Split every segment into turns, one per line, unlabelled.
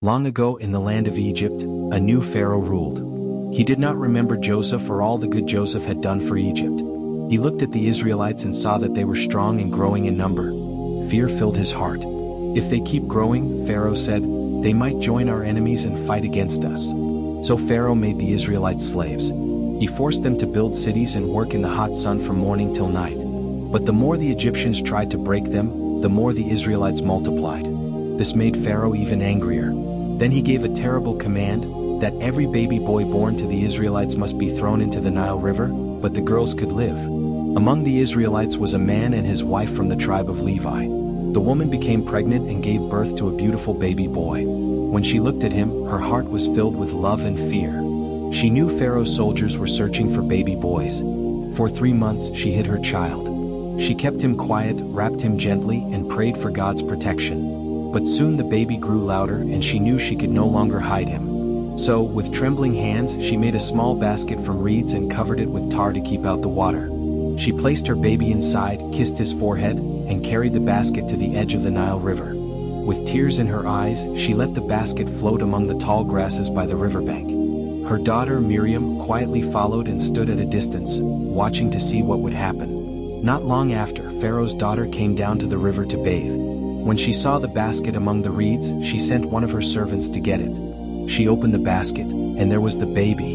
Long ago in the land of Egypt, a new pharaoh ruled. He did not remember Joseph or all the good Joseph had done for Egypt. He looked at the Israelites and saw that they were strong and growing in number. Fear filled his heart. If they keep growing, Pharaoh said, they might join our enemies and fight against us. So Pharaoh made the Israelites slaves. He forced them to build cities and work in the hot sun from morning till night. But the more the Egyptians tried to break them, the more the Israelites multiplied. This made Pharaoh even angrier. Then he gave a terrible command that every baby boy born to the Israelites must be thrown into the Nile River, but the girls could live. Among the Israelites was a man and his wife from the tribe of Levi. The woman became pregnant and gave birth to a beautiful baby boy. When she looked at him, her heart was filled with love and fear. She knew Pharaoh's soldiers were searching for baby boys. For 3 months she hid her child. She kept him quiet, wrapped him gently, and prayed for God's protection. But soon the baby grew louder and she knew she could no longer hide him. So, with trembling hands, she made a small basket from reeds and covered it with tar to keep out the water. She placed her baby inside, kissed his forehead, and carried the basket to the edge of the Nile River. With tears in her eyes, she let the basket float among the tall grasses by the riverbank. Her daughter Miriam quietly followed and stood at a distance, watching to see what would happen. Not long after, Pharaoh's daughter came down to the river to bathe. When she saw the basket among the reeds, she sent one of her servants to get it. She opened the basket, and there was the baby.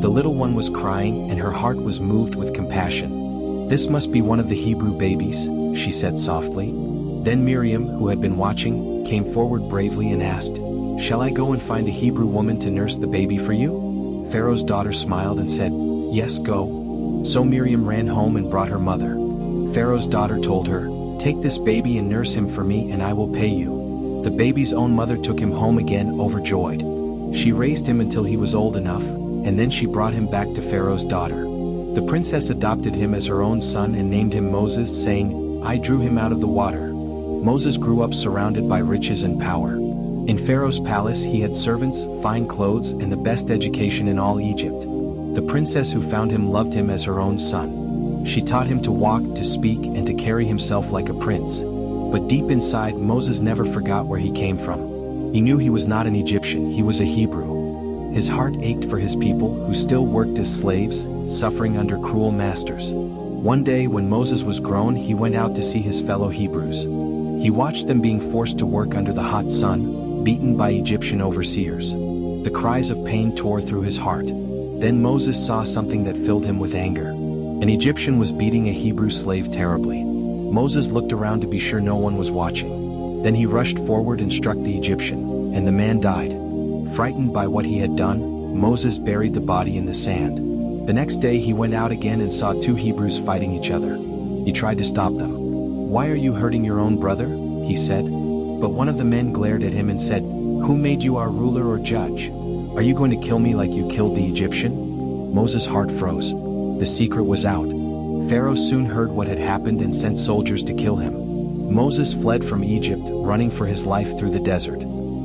The little one was crying, and her heart was moved with compassion. "This must be one of the Hebrew babies," she said softly. Then Miriam, who had been watching, came forward bravely and asked, "Shall I go and find a Hebrew woman to nurse the baby for you?" Pharaoh's daughter smiled and said, "Yes, go." So Miriam ran home and brought her mother. Pharaoh's daughter told her, "Take this baby and nurse him for me and I will pay you." The baby's own mother took him home again, overjoyed. She raised him until he was old enough, and then she brought him back to Pharaoh's daughter. The princess adopted him as her own son and named him Moses, saying, "I drew him out of the water." Moses grew up surrounded by riches and power. In Pharaoh's palace he had servants, fine clothes, and the best education in all Egypt. The princess who found him loved him as her own son. She taught him to walk, to speak, and to carry himself like a prince. But deep inside, Moses never forgot where he came from. He knew he was not an Egyptian, he was a Hebrew. His heart ached for his people, who still worked as slaves, suffering under cruel masters. One day, when Moses was grown, he went out to see his fellow Hebrews. He watched them being forced to work under the hot sun, beaten by Egyptian overseers. The cries of pain tore through his heart. Then Moses saw something that filled him with anger. An Egyptian was beating a Hebrew slave terribly. Moses looked around to be sure no one was watching. Then he rushed forward and struck the Egyptian, and the man died. Frightened by what he had done, Moses buried the body in the sand. The next day he went out again and saw 2 Hebrews fighting each other. He tried to stop them. "Why are you hurting your own brother?" he said. But one of the men glared at him and said, "Who made you our ruler or judge? Are you going to kill me like you killed the Egyptian?" Moses' heart froze. The secret was out. Pharaoh soon heard what had happened and sent soldiers to kill him. Moses fled from Egypt, running for his life through the desert.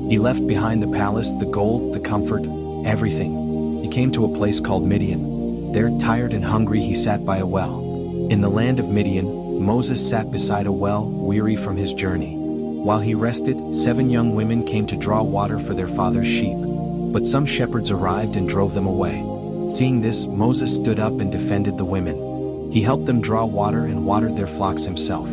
He left behind the palace, the gold, the comfort, everything. He came to a place called Midian. There, tired and hungry, he sat by a well. In the land of Midian, Moses sat beside a well, weary from his journey. While he rested, 7 young women came to draw water for their father's sheep. But some shepherds arrived and drove them away. Seeing this, Moses stood up and defended the women. He helped them draw water and watered their flocks himself.